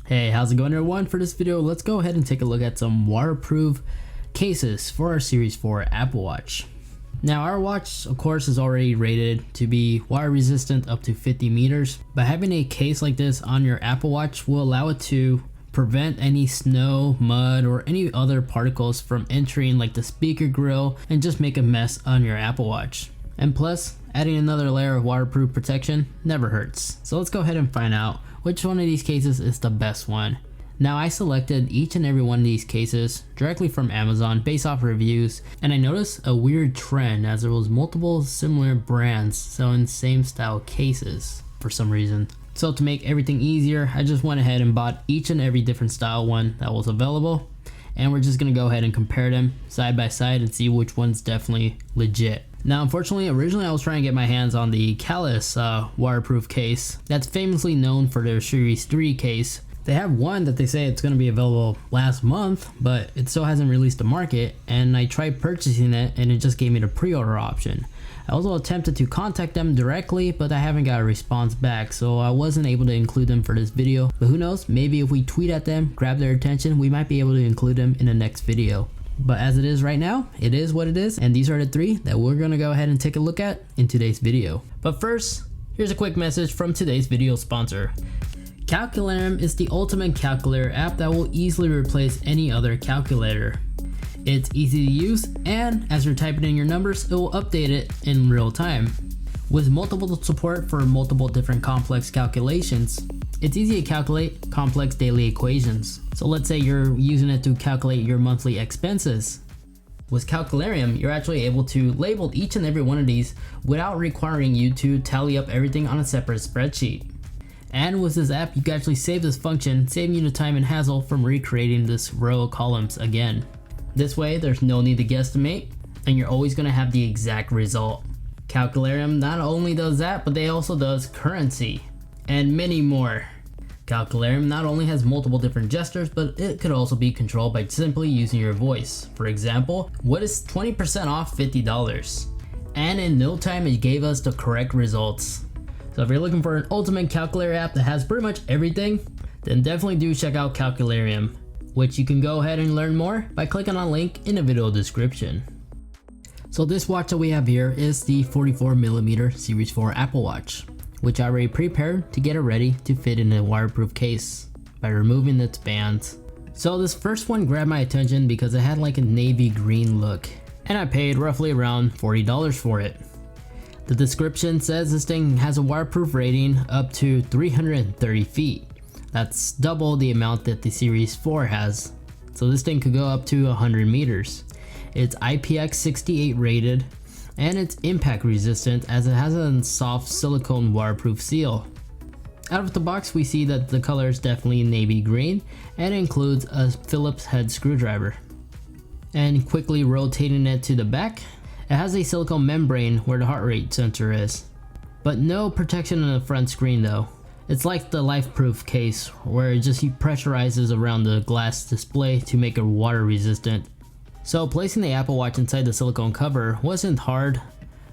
Hey, how's it going everyone? For this video, let's go ahead and take a look at some waterproof cases for our Series 4 Apple Watch. Now our watch of course is already rated to be water resistant up to 50 meters, but having a case like this on your Apple Watch will allow it to prevent any snow, mud, or any other particles from entering like the speaker grill and just make a mess on your Apple Watch. And plus, adding another layer of waterproof protection never hurts. So let's go ahead and find out which one of these cases is the best one. Now I selected each and every one of these cases directly from Amazon based off reviews, and I noticed a weird trend as there was multiple similar brands selling same style cases for some reason. So to make everything easier, I just went ahead and bought each and every different style one that was available, and we're just gonna go ahead and compare them side by side and see which one's definitely legit. Now unfortunately, originally I was trying to get my hands on the Calcularium waterproof case that's famously known for their Series 3 case. They have one that they say it's going to be available last month, but it still hasn't released to market, and I tried purchasing it and it just gave me the pre-order option. I also attempted to contact them directly, but I haven't got a response back, so I wasn't able to include them for this video. But who knows, maybe if we tweet at them, grab their attention, we might be able to include them in the next video. But as it is right now, it is what it is, and these are the three that we're going to go ahead and take a look at in today's video. But first, here's a quick message from today's video sponsor. Calcularium is the ultimate calculator app that will easily replace any other calculator. It's easy to use, and as you're typing in your numbers, it will update it in real time. With multiple support for multiple different complex calculations, it's easy to calculate complex daily equations. So let's say you're using it to calculate your monthly expenses. With Calcularium, you're actually able to label each and every one of these without requiring you to tally up everything on a separate spreadsheet. And with this app, you can actually save this function, saving you the time and hassle from recreating this row of columns again. This way, there's no need to guesstimate, and you're always going to have the exact result. Calcularium not only does that, but they also does currency and many more. Calcularium not only has multiple different gestures, but it could also be controlled by simply using your voice. For example, what is 20% off $50? And in no time it gave us the correct results. So if you're looking for an ultimate calculator app that has pretty much everything, then definitely do check out Calcularium, which you can go ahead and learn more by clicking on a link in the video description. So this watch that we have here is the 44mm Series 4 Apple Watch, which I already prepared to get it ready to fit in a waterproof case by removing its bands. So this first one grabbed my attention because it had like a navy green look, and I paid roughly around $40 for it. The description says this thing has a waterproof rating up to 330 feet. That's double the amount that the Series 4 has. So this thing could go up to 100 meters. It's IPX68 rated, and it's impact resistant as it has a soft silicone waterproof seal. Out of the box, we see that the color is definitely navy green, and it includes a Phillips head screwdriver. And quickly rotating it to the back, it has a silicone membrane where the heart rate sensor is, but no protection on the front screen though. It's like the LifeProof case where it just pressurizes around the glass display to make it water resistant. So placing the Apple Watch inside the silicone cover wasn't hard.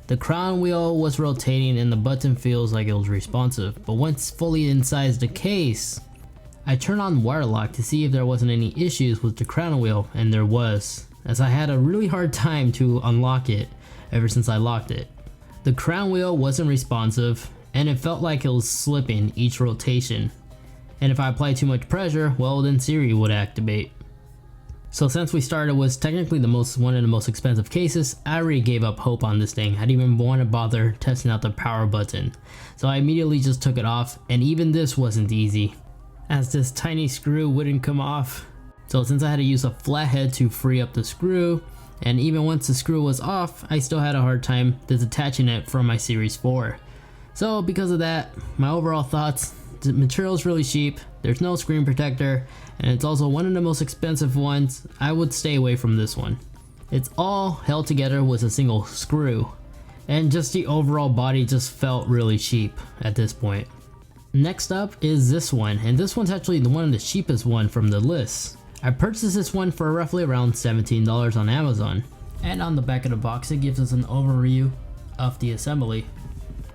The crown wheel was rotating and the button feels like it was responsive, but once fully inside the case, I turned on water lock to see if there wasn't any issues with the crown wheel, and there was, as I had a really hard time to unlock it ever since I locked it. The crown wheel wasn't responsive, and it felt like it was slipping each rotation. And if I applied too much pressure, well then Siri would activate. So since we started with technically one of the most expensive cases, I already gave up hope on this thing. I didn't even want to bother testing out the power button. So I immediately just took it off, and even this wasn't easy, as this tiny screw wouldn't come off. So since I had to use a flathead to free up the screw, and even once the screw was off, I still had a hard time detaching it from my Series 4. So because of that, my overall thoughts, the material is really cheap, there's no screen protector, and it's also one of the most expensive ones. I would stay away from this one. It's all held together with a single screw, and just the overall body just felt really cheap at this point. Next up is this one, and this one's actually one of the cheapest one from the list. I purchased this one for roughly around $17 on Amazon. And on the back of the box it gives us an overview of the assembly.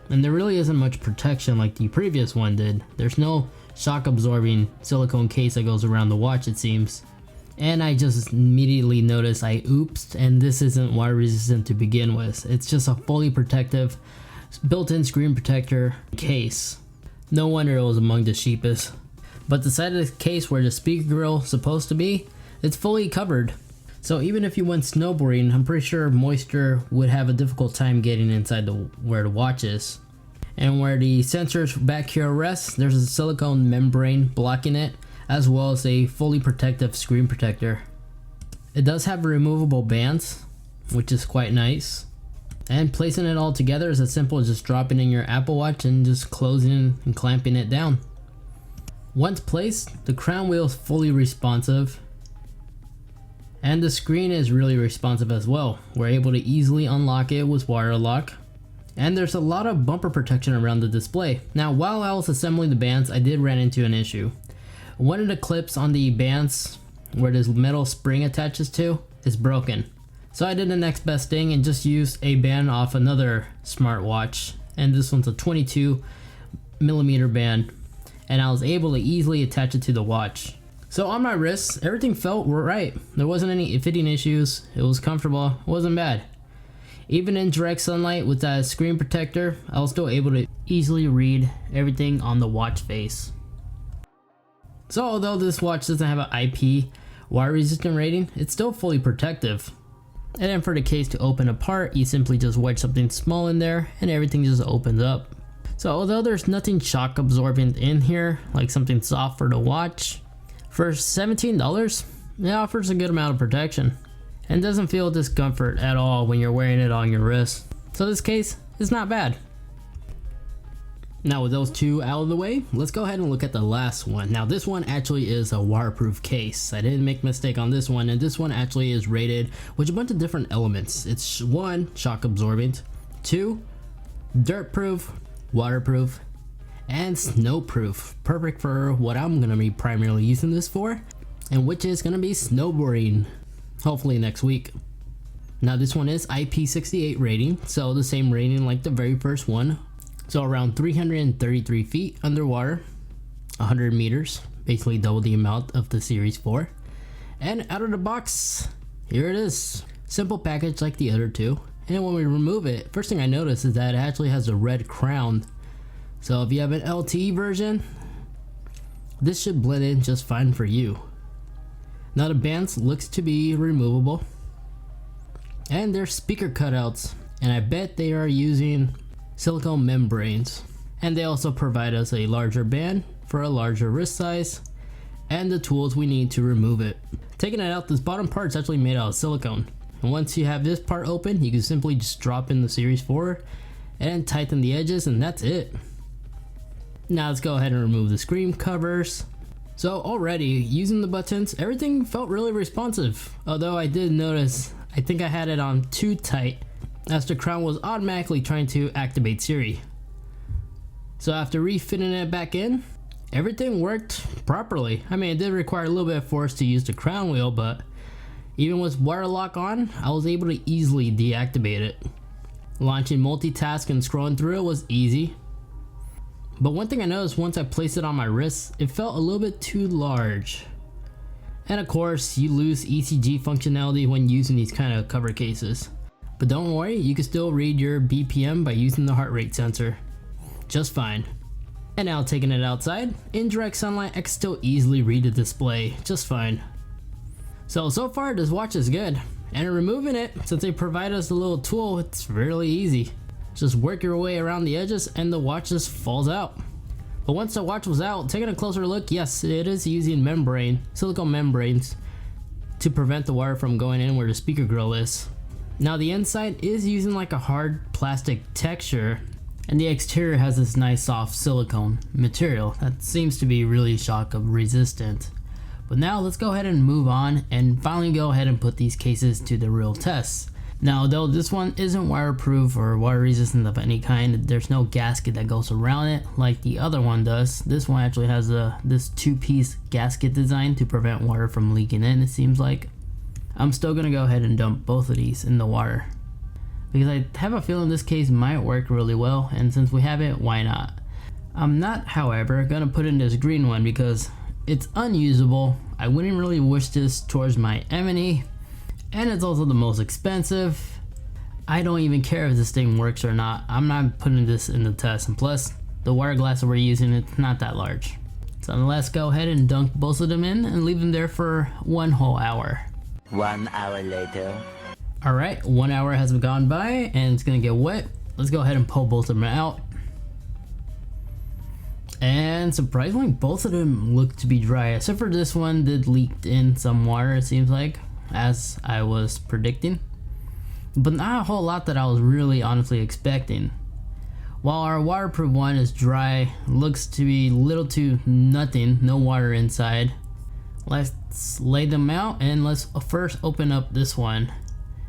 And there really isn't much protection like the previous one did. There's no shock absorbing silicone case that goes around the watch, it seems. And I just immediately noticed I oopsed, and this isn't water resistant to begin with. It's just a fully protective built-in screen protector case. No wonder it was among the cheapest. But the side of the case where the speaker grill is supposed to be, it's fully covered. So even if you went snowboarding, I'm pretty sure moisture would have a difficult time getting inside where the watch is. And where the sensors back here rest, there's a silicone membrane blocking it, as well as a fully protective screen protector. It does have removable bands, which is quite nice. And placing it all together is as simple as just dropping in your Apple Watch and just closing and clamping it down. Once placed, the crown wheel is fully responsive. And the screen is really responsive as well. We're able to easily unlock it with wire lock. And there's a lot of bumper protection around the display. Now, while I was assembling the bands, I did run into an issue. One of the clips on the bands where this metal spring attaches to is broken. So I did the next best thing and just used a band off another smartwatch. And this one's a 22mm band. And I was able to easily attach it to the watch. So on my wrists, everything felt right. There wasn't any fitting issues. It was comfortable. It wasn't bad. Even in direct sunlight with that screen protector, I was still able to easily read everything on the watch face. So although this watch doesn't have an IP water resistant rating, it's still fully protective. And then for the case to open apart, you simply just wedge something small in there and everything just opens up. So although there's nothing shock absorbent in here, like something soft for the watch, for $17, it offers a good amount of protection. And doesn't feel discomfort at all when you're wearing it on your wrist. So this case is not bad. Now with those two out of the way, let's go ahead and look at the last one. Now this one actually is a waterproof case. I didn't make a mistake on this one, and this one actually is rated with a bunch of different elements. It's 1, shock absorbent, 2, dirt proof, waterproof, and snowproof. Perfect for what I'm gonna be primarily using this for, and which is gonna be snowboarding, hopefully next week. Now this one is IP68 rating, so the same rating like the very first one. So around 333 feet underwater, 100 meters, basically double the amount of the Series 4. And out of the box, here it is. Simple package like the other two. And when we remove it, first thing I notice is that it actually has a red crown. So if you have an LTE version, this should blend in just fine for you. Now the bands looks to be removable. And they're speaker cutouts, and I bet they are using silicone membranes. And they also provide us a larger band for a larger wrist size and the tools we need to remove it. Taking it out, this bottom part is actually made out of silicone. And once you have this part open, you can simply just drop in the Series 4 and tighten the edges, and that's it. Now let's go ahead and remove the screen covers. So already using the buttons, everything felt really responsive. Although I did notice, I think I had it on too tight, as the crown was automatically trying to activate Siri. So after refitting it back in, everything worked properly. I mean, it did require a little bit of force to use the crown wheel, but even with wire lock on, I was able to easily deactivate it. Launching multitask and scrolling through it was easy. But one thing I noticed once I placed it on my wrist, it felt a little bit too large. And of course, you lose ECG functionality when using these kind of cover cases. But don't worry, you can still read your BPM by using the heart rate sensor. Just fine. And now taking it outside, in direct sunlight I can still easily read the display, just fine. So far this watch is good. And removing it, since they provide us a little tool, it's really easy. Just work your way around the edges and the watch just falls out. But once the watch was out, taking a closer look, yes, it is using silicone membranes to prevent the water from going in where the speaker grill is. Now the inside is using like a hard plastic texture, and the exterior has this nice soft silicone material that seems to be really shock resistant. But now let's go ahead and move on and finally go ahead and put these cases to the real tests. Now though this one isn't waterproof or water resistant of any kind, there's no gasket that goes around it like the other one does. This one actually has this two-piece gasket design to prevent water from leaking in, it seems like. I'm still gonna go ahead and dump both of these in the water because I have a feeling this case might work really well, and since we have it, why not? I'm not, however, gonna put in this green one because it's unusable. I wouldn't really wish this towards my M&E, and it's also the most expensive. I don't even care if this thing works or not. I'm not putting this in the test, and plus the wire glass that we're using, it's not that large. So let's go ahead and dunk both of them in and leave them there for 1 whole hour. 1 hour later. Alright, 1 hour has gone by and it's gonna get wet. Let's go ahead and pull both of them out. And surprisingly, both of them look to be dry, except for this one did leak in some water, it seems like, as I was predicting. But not a whole lot that I was really honestly expecting. While our waterproof one is dry, looks to be little to nothing, no water inside. Let's lay them out and let's first open up this one.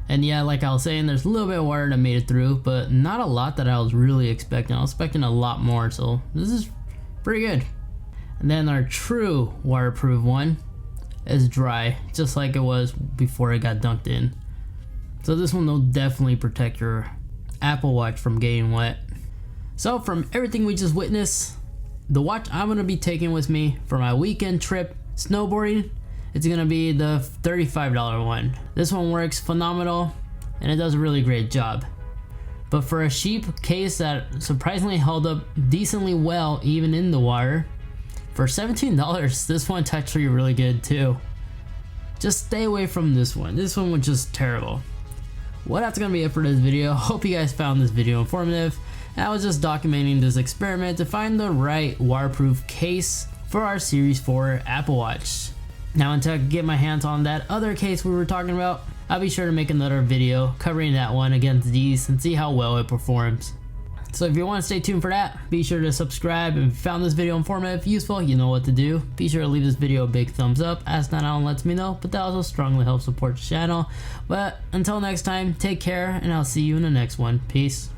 And yeah, like I was saying, there's a little bit of water that made it through, but not a lot that I was really expecting. I was expecting a lot more, so this is pretty good. And then our true waterproof one is dry, just like it was before it got dunked in. So this one will definitely protect your Apple Watch from getting wet. So from everything we just witnessed, the watch I'm gonna be taking with me for my weekend trip snowboarding, it's gonna be the $35 one. This one works phenomenal and it does a really great job. But for a cheap case that surprisingly held up decently well even in the water, for $17, this one's actually really good too. Just stay away from this one. This one was just terrible. Well, that's gonna be it for this video. Hope you guys found this video informative. I was just documenting this experiment to find the right waterproof case for our Series 4 Apple Watch. Now until I can get my hands on that other case we were talking about, I'll be sure to make another video covering that one against these and see how well it performs. So if you want to stay tuned for that, be sure to subscribe. If you found this video informative, useful, you know what to do. Be sure to leave this video a big thumbs up, as that not only lets me know, but that also strongly helps support the channel. But until next time, take care and I'll see you in the next one. Peace.